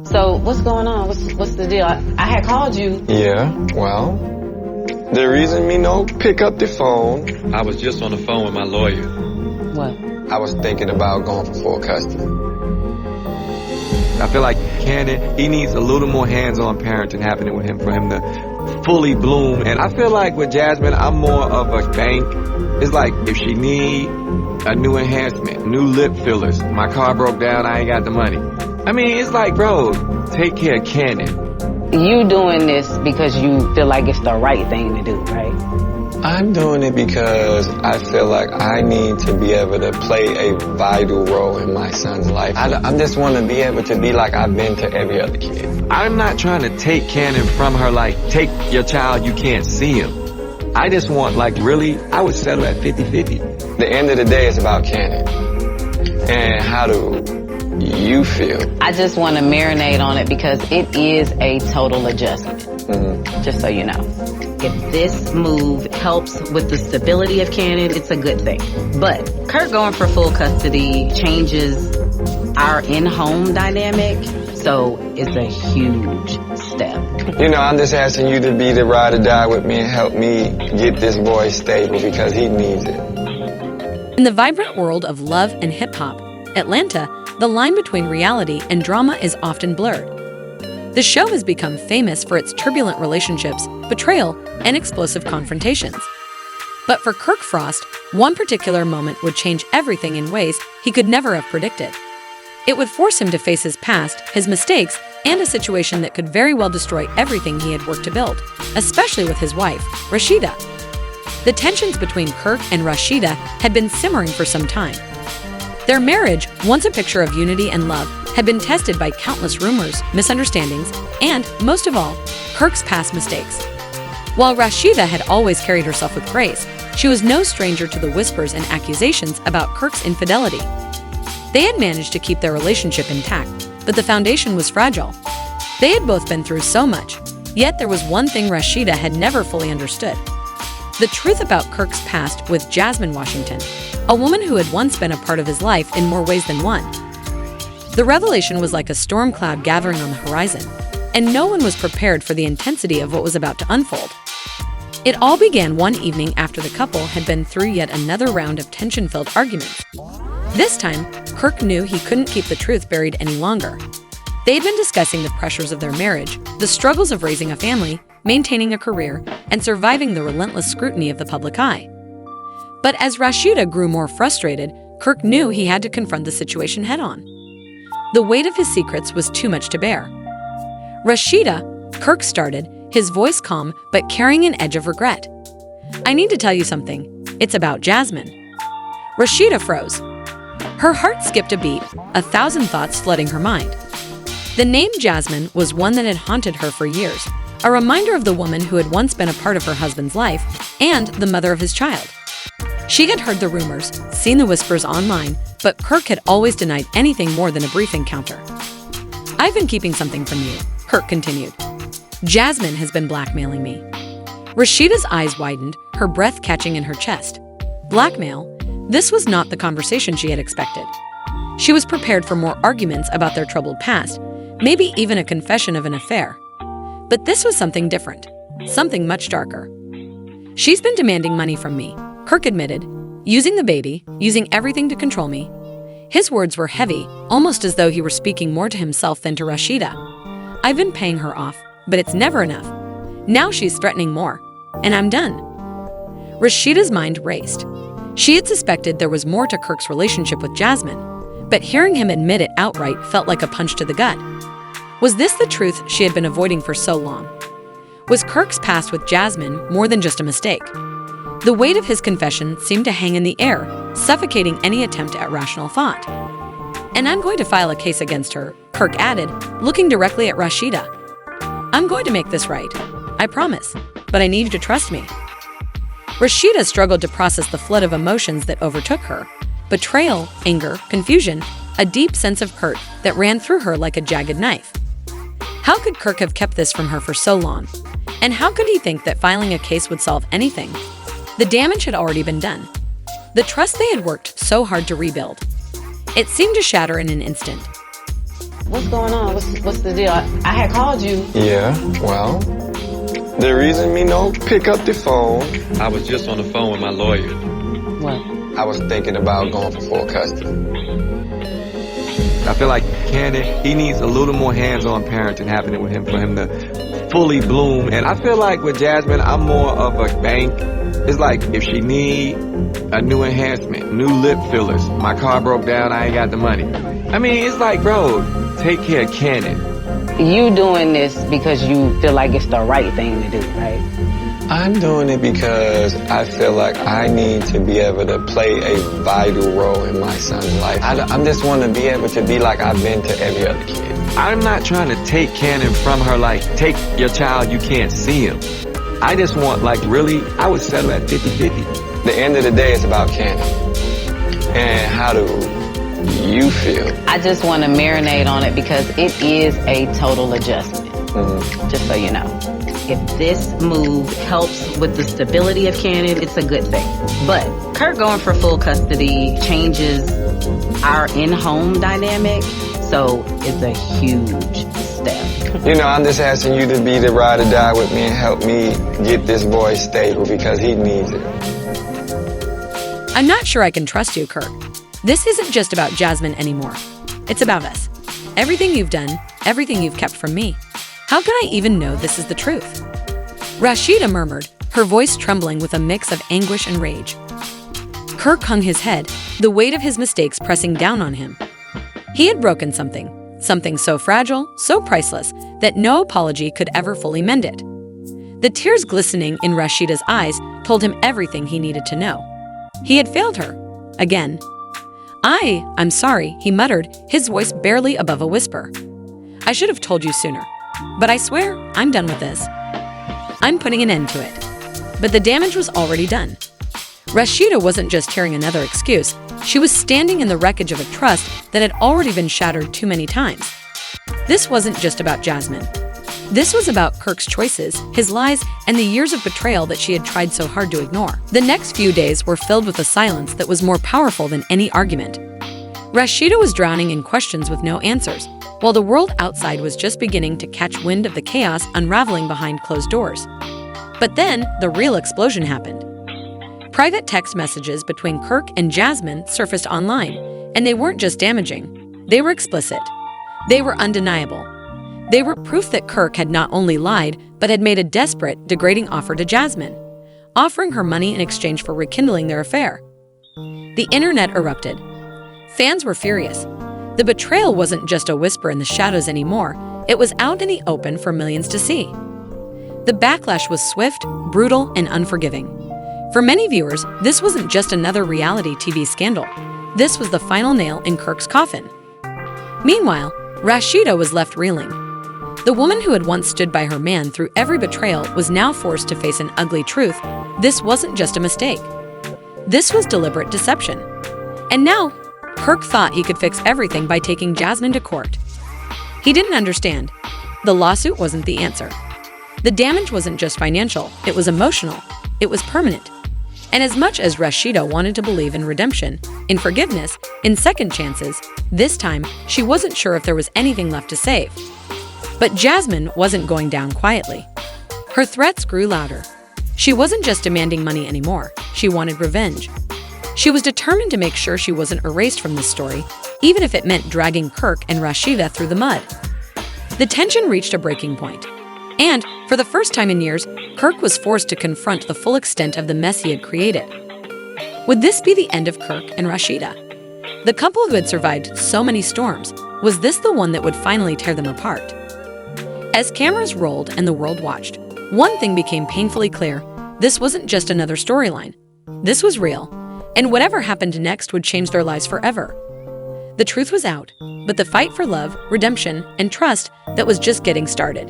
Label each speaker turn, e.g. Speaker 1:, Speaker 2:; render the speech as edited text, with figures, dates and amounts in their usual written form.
Speaker 1: So what's going on? What's the deal? I had called you.
Speaker 2: Yeah, well, the reason me no pick up the phone,
Speaker 3: I was just on the phone with my lawyer.
Speaker 1: What?
Speaker 2: I was thinking about going for full custody.
Speaker 3: I feel like Cannon, he needs a little more hands-on parenting happening with him for him to fully bloom. And I feel like with Jasmine, I'm more of a bank. It's like if she need a new enhancement, new lip fillers, my car broke down, I ain't got the money. I mean, it's like, bro, take care of Cannon.
Speaker 1: You doing this because you feel like it's the right thing to do, right?
Speaker 2: I'm doing it because I feel like I need to be able to play a vital role in my son's life. I just want to be able to be like I've been to every other kid.
Speaker 3: I'm not trying to take Cannon from her like, take your child, you can't see him. I just want, like, really, I would settle at 50-50.
Speaker 2: The end of the day is about Cannon. And how do you feel?
Speaker 1: I just want to marinate on it because it is a total adjustment. Just so you know. If this move helps with the stability of Cannon, it's a good thing. But Kirk going for full custody changes our in-home dynamic, so it's a huge step.
Speaker 2: You know, I'm just asking you to be the ride or die with me and help me get this boy stable because he needs it.
Speaker 4: In the vibrant world of love and hip-hop, Atlanta, the line between reality and drama is often blurred. The show has become famous for its turbulent relationships, betrayal, and explosive confrontations. But for Kirk Frost, one particular moment would change everything in ways he could never have predicted. It would force him to face his past, his mistakes, and a situation that could very well destroy everything he had worked to build, especially with his wife, Rashida. The tensions between Kirk and Rashida had been simmering for some time. Their marriage, once a picture of unity and love, had been tested by countless rumors, misunderstandings, and, most of all, Kirk's past mistakes. While Rashida had always carried herself with grace, she was no stranger to the whispers and accusations about Kirk's infidelity. They had managed to keep their relationship intact, but the foundation was fragile. They had both been through so much, yet there was one thing Rashida had never fully understood: the truth about Kirk's past with Jasmine Washington, a woman who had once been a part of his life in more ways than one. The revelation was like a storm cloud gathering on the horizon, and no one was prepared for the intensity of what was about to unfold. It all began one evening after the couple had been through yet another round of tension-filled arguments. This time, Kirk knew he couldn't keep the truth buried any longer. They had been discussing the pressures of their marriage, the struggles of raising a family, maintaining a career, and surviving the relentless scrutiny of the public eye. But as Rashida grew more frustrated, Kirk knew he had to confront the situation head-on. The weight of his secrets was too much to bear. Rashida, Kirk started, his voice calm but carrying an edge of regret. I need to tell you something. It's about Jasmine. Rashida froze. Her heart skipped a beat, 1,000 thoughts flooding her mind. The name Jasmine was one that had haunted her for years, a reminder of the woman who had once been a part of her husband's life and the mother of his child. She had heard the rumors, seen the whispers online, but Kirk had always denied anything more than a brief encounter. I've been keeping something from you, Kirk continued. Jasmine has been blackmailing me. Rashida's eyes widened, her breath catching in her chest. Blackmail? This was not the conversation she had expected. She was prepared for more arguments about their troubled past, maybe even a confession of an affair. But this was something different, something much darker. She's been demanding money from me, Kirk admitted, using the baby, using everything to control me. His words were heavy, almost as though he were speaking more to himself than to Rashida. I've been paying her off, but it's never enough. Now she's threatening more, and I'm done. Rashida's mind raced. She had suspected there was more to Kirk's relationship with Jasmine, but hearing him admit it outright felt like a punch to the gut. Was this the truth she had been avoiding for so long? Was Kirk's past with Jasmine more than just a mistake? The weight of his confession seemed to hang in the air, suffocating any attempt at rational thought. And I'm going to file a case against her, Kirk added, looking directly at Rashida. I'm going to make this right. I promise. But I need you to trust me. Rashida struggled to process the flood of emotions that overtook her. Betrayal, anger, confusion, a deep sense of hurt that ran through her like a jagged knife. How could Kirk have kept this from her for so long? And how could he think that filing a case would solve anything? The damage had already been done. The trust they had worked so hard to rebuild. It seemed to shatter in an instant.
Speaker 1: What's going on? What's the deal? I had called you.
Speaker 2: Yeah, well, the reason me no pick up the phone,
Speaker 3: I was just on the phone with my lawyer.
Speaker 1: What?
Speaker 2: I was thinking about going for full custody.
Speaker 3: I feel like Cannon, he needs a little more hands-on parenting happening with him for him to fully bloom. And I feel like with Jasmine, I'm more of a bank. It's like if she need a new enhancement, new lip fillers, my car broke down, I ain't got the money. I mean, it's like, bro, take care of Cannon.
Speaker 1: You doing this because you feel like it's the right thing to do, right?
Speaker 2: I'm doing it because I feel like I need to be able to play a vital role in my son's life. I just want to be able to be like I've been to every other kid.
Speaker 3: I'm not trying to take Cannon from her, like, take your child, you can't see him. I just want, like, really, I would settle at 50-50.
Speaker 2: The end of the day, it's about Cannon. And how do you feel?
Speaker 1: I just want to marinate on it because it is a total adjustment, just so you know. If this move helps with the stability of Cannon, it's a good thing. But Kirk going for full custody changes our in-home dynamic, so it's a huge step.
Speaker 2: You know, I'm just asking you to be the ride or die with me and help me get this boy stable because he needs it.
Speaker 4: I'm not sure I can trust you, Kirk. This isn't just about Jasmine anymore. It's about us. Everything you've done, everything you've kept from me. How can I even know this is the truth? Rashida murmured, her voice trembling with a mix of anguish and rage. Kirk hung his head, the weight of his mistakes pressing down on him. He had broken something so fragile, so priceless, that no apology could ever fully mend it. The tears glistening in Rashida's eyes told him everything he needed to know. He had failed her. Again. I'm sorry, he muttered, his voice barely above a whisper. I should have told you sooner. But I swear, I'm done with this. I'm putting an end to it. But the damage was already done. Rashida wasn't just hearing another excuse. She was standing in the wreckage of a trust that had already been shattered too many times. This wasn't just about Jasmine. This was about Kirk's choices, his lies, and the years of betrayal that she had tried so hard to ignore. The next few days were filled with a silence that was more powerful than any argument. Rashida was drowning in questions with no answers, while the world outside was just beginning to catch wind of the chaos unraveling behind closed doors. But then, the real explosion happened. Private text messages between Kirk and Jasmine surfaced online, and they weren't just damaging. They were explicit. They were undeniable. They were proof that Kirk had not only lied, but had made a desperate, degrading offer to Jasmine, offering her money in exchange for rekindling their affair. The internet erupted. Fans were furious. The betrayal wasn't just a whisper in the shadows anymore. It was out in the open for millions to see. The backlash was swift, brutal, and unforgiving. For many viewers, this wasn't just another reality TV scandal. This was the final nail in Kirk's coffin. Meanwhile, Rashida was left reeling. The woman who had once stood by her man through every betrayal was now forced to face an ugly truth. This wasn't just a mistake. This was deliberate deception. And now, Kirk thought he could fix everything by taking Jasmine to court. He didn't understand. The lawsuit wasn't the answer. The damage wasn't just financial, it was emotional, it was permanent. And as much as Rashida wanted to believe in redemption, in forgiveness, in second chances, this time she wasn't sure if there was anything left to save. But Jasmine wasn't going down quietly. Her threats grew louder. She wasn't just demanding money anymore, she wanted revenge. She was determined to make sure she wasn't erased from this story, even if it meant dragging Kirk and Rashida through the mud. The tension reached a breaking point. And, for the first time in years, Kirk was forced to confront the full extent of the mess he had created. Would this be the end of Kirk and Rashida? The couple who had survived so many storms, was this the one that would finally tear them apart? As cameras rolled and the world watched, one thing became painfully clear. This wasn't just another storyline. This was real. And whatever happened next would change their lives forever. The truth was out, but the fight for love, redemption, and trust that was just getting started.